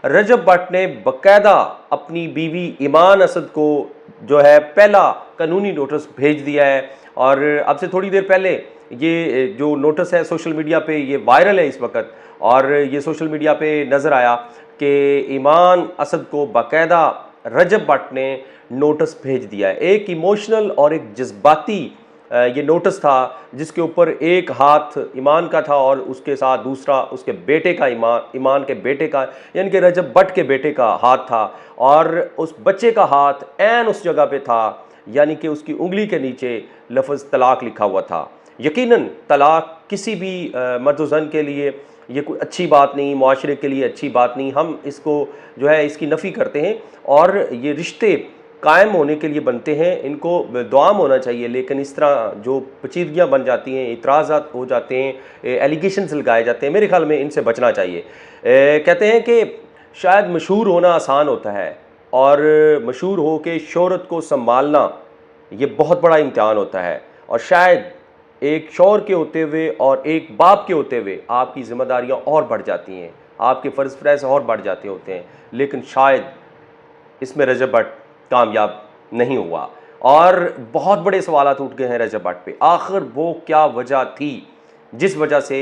रजब भट्ट ने बकायदा अपनी बीवी ईमान असद को जो है पहला कानूनी नोटिस भेज दिया है। और अब से थोड़ी देर पहले ये जो नोटिस है सोशल मीडिया पे ये वायरल है इस वक्त, और ये सोशल मीडिया पे नज़र आया कि ईमान असद को बकायदा रजब भट्ट ने नोटिस भेज दिया है। एक इमोशनल और एक जज्बाती ये नोटिस था, जिसके ऊपर एक हाथ ईमान का था और उसके साथ दूसरा उसके बेटे का, ईमान के बेटे का यानी कि रजब भट्ट के बेटे का हाथ था। और उस बच्चे का हाथ ऐन उस जगह पे था यानी कि उसकी उंगली के नीचे लफ्ज़ तलाक लिखा हुआ था। यकीनन तलाक किसी भी मर्द ज़न के लिए ये कोई अच्छी बात नहीं, मुआशरे के लिए अच्छी बात नहीं। हम इसको जो है इसकी नफ़ी करते हैं और ये रिश्ते कायम होने के लिए बनते हैं, इनको दुआम होना चाहिए। लेकिन इस तरह जो पेचीदगियाँ बन जाती हैं, इतराज़ात हो जाते हैं, एलिगेशंस लगाए जाते हैं, मेरे ख्याल में इनसे बचना चाहिए। कहते हैं कि शायद मशहूर होना आसान होता है और मशहूर हो के शोहरत को संभालना ये बहुत बड़ा इम्तिहान होता है। और शायद एक शौहर के होते हुए और एक बाप के होते हुए आपकी ज़िम्मेदारियाँ और बढ़ जाती हैं, आपके फ़र्ज़ फ़रज़ और बढ़ जाते होते हैं। लेकिन शायद इसमें रजब भट्ट कामयाब नहीं हुआ और बहुत बड़े सवालात उठ गए हैं रजब भट्ट पे। आखिर वो क्या वजह थी जिस वजह से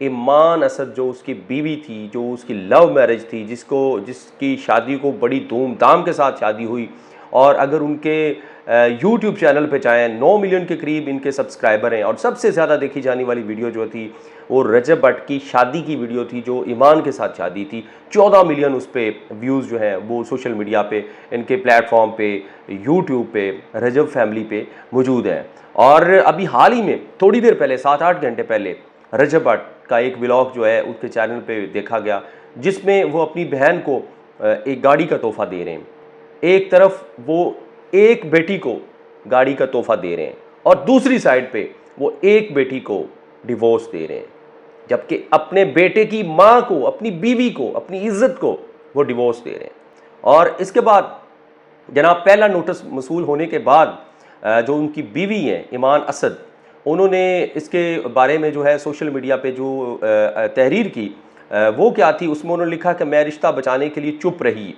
ईमान असद जो उसकी बीवी थी, जो उसकी लव मैरिज थी, जिसकी शादी को बड़ी धूमधाम के साथ शादी हुई, और अगर उनके यूट्यूब चैनल पे जाएँ 9 मिलियन के करीब इनके सब्सक्राइबर हैं और सबसे ज़्यादा देखी जाने वाली वीडियो जो थी वो रजब भट्ट की शादी की वीडियो थी, जो ईमान के साथ शादी थी। 14 मिलियन उस पर व्यूज़ जो हैं वो सोशल मीडिया पे, इनके प्लेटफॉर्म पे, यूट्यूब पे, रजब फैमिली पे मौजूद हैं। और अभी हाल ही में थोड़ी देर पहले 7-8 घंटे पहले रजब भट्ट का एक व्लॉग जो है उसके चैनल पे देखा गया, जिसमें वो अपनी बहन को एक गाड़ी का तोहफ़ा दे रहे हैं। एक तरफ वो एक बेटी को गाड़ी का तोहफ़ा दे रहे हैं और दूसरी साइड पे वो एक बेटी को डिवोर्स दे रहे हैं, जबकि अपने बेटे की माँ को, अपनी बीवी को, अपनी इज्जत को वो डिवोर्स दे रहे हैं। और इसके बाद जनाब पहला नोटिस मसूल होने के बाद जो उनकी बीवी हैं ईमान असद, उन्होंने इसके बारे में जो है सोशल मीडिया पे जो तहरीर की वो क्या थी, उसमें उन्होंने लिखा कि मैं रिश्ता बचाने के लिए चुप रही।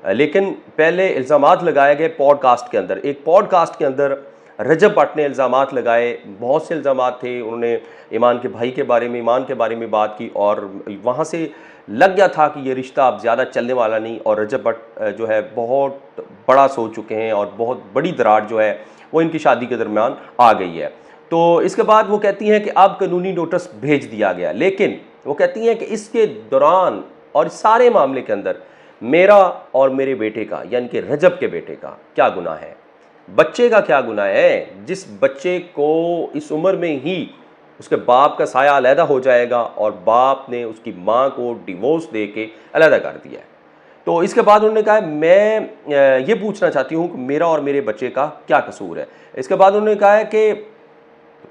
लेकिन पहले इल्ज़ामात लगाए गए पॉडकास्ट के अंदर। एक पॉडकास्ट के अंदर रजब भट्ट ने इल्ज़ामात लगाए, बहुत से इल्ज़ामात थे। उन्होंने ईमान के भाई के बारे में, ईमान के बारे में बात की और वहाँ से लग गया था कि ये रिश्ता अब ज़्यादा चलने वाला नहीं और रजब भट्ट जो है बहुत बड़ा सोच चुके हैं और बहुत बड़ी दरार जो है वो इनकी शादी के दरमियान आ गई है। तो इसके बाद वो कहती हैं कि अब कानूनी नोटिस भेज दिया गया, लेकिन वो कहती हैं कि इसके दौरान और सारे मामले के अंदर मेरा और मेरे बेटे का यानी कि रजब के बेटे का क्या गुनाह है, बच्चे का क्या गुनाह है, जिस बच्चे को इस उम्र में ही उसके बाप का साया अलहदा हो जाएगा और बाप ने उसकी माँ को डिवोर्स दे के अलहदा कर दिया है। तो इसके बाद उन्होंने कहा मैं ये पूछना चाहती हूँ कि मेरा और मेरे बच्चे का क्या कसूर है। इसके बाद उन्होंने कहा है कि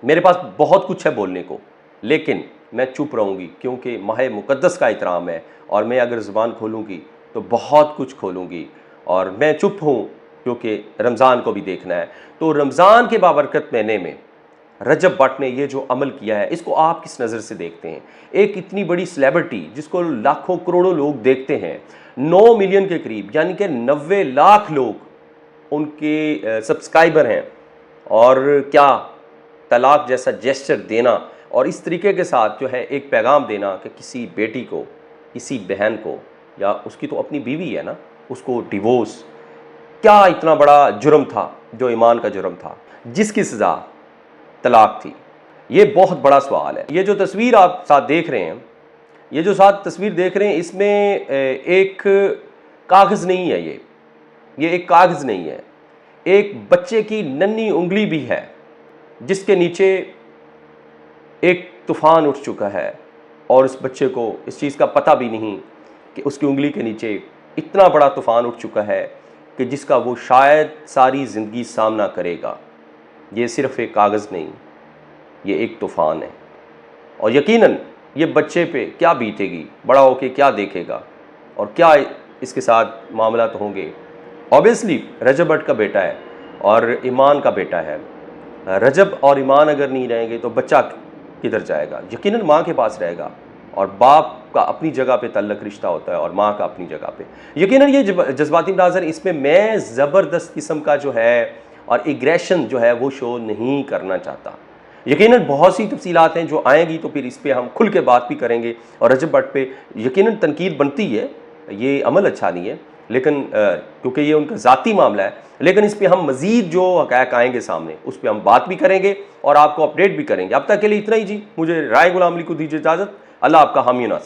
मेरे पास बहुत कुछ है बोलने को, लेकिन मैं चुप रहूँगी क्योंकि माह मुक़द्दस का एहतराम है और मैं अगर ज़ुबान खोलूँगी तो बहुत कुछ खोलूँगी, और मैं चुप हूँ क्योंकि रमज़ान को भी देखना है। तो रमज़ान के बाबरकत महीने में रजब भट्ट ने ये जो अमल किया है, इसको आप किस नज़र से देखते हैं? एक इतनी बड़ी सेलिब्रिटी जिसको लाखों करोड़ों लोग देखते हैं, 9 मिलियन के करीब यानी कि 90 लाख लोग उनके सब्सक्राइबर हैं, और क्या तलाक जैसा जेस्चर देना और इस तरीके के साथ जो है एक पैगाम देना कि किसी बेटी को, किसी बहन को, या उसकी तो अपनी बीवी है ना, उसको डिवोर्स, क्या इतना बड़ा जुर्म था जो ईमान का जुर्म था जिसकी सज़ा तलाक थी? ये बहुत बड़ा सवाल है। ये जो तस्वीर आप साथ देख रहे हैं, ये जो साथ तस्वीर देख रहे हैं, इसमें एक कागज़ नहीं है, ये एक कागज़ नहीं है, एक बच्चे की नन्ही उंगली भी है जिसके नीचे एक तूफ़ान उठ चुका है और उस बच्चे को इस चीज़ का पता भी नहीं कि उसकी उंगली के नीचे इतना बड़ा तूफ़ान उठ चुका है कि जिसका वो शायद सारी ज़िंदगी सामना करेगा। ये सिर्फ़ एक कागज़ नहीं, ये एक तूफ़ान है, और यकीनन ये बच्चे पे क्या बीतेगी, बड़ा होके क्या देखेगा और क्या इसके साथ मामला तो होंगे। ऑब्वियसली रजब भट्ट का बेटा है और ईमान का बेटा है। रजब और ईमान अगर नहीं रहेंगे तो बच्चा किधर जाएगा? यकीनन माँ के पास रहेगा, और बाप का अपनी जगह पे तल्लक रिश्ता होता है और माँ का अपनी जगह पे। यकीनन ये जज्बाती मुनाज़र, इसमें मैं ज़बरदस्त किस्म का जो है और एग्रेशन जो है वो शो नहीं करना चाहता। यकीनन बहुत सी तफसीलात हैं जो आएंगी तो फिर इस पर हम खुल के बात भी करेंगे। और रजब भट्ट पे यकीनन तनकीद बनती है, ये अमल अच्छा नहीं है, लेकिन क्योंकि ये उनका ज़ाती मामला है, लेकिन इस पर हम मज़ीद जो हक़ाइक़ आएंगे सामने उस पर हम बात भी करेंगे और आपको अपडेट भी करेंगे। अब तक के लिए इतना ही जी। मुझे राय गुलाम अली को दीजिए इजाज़त। अल्लाह आपका हामी नासिर।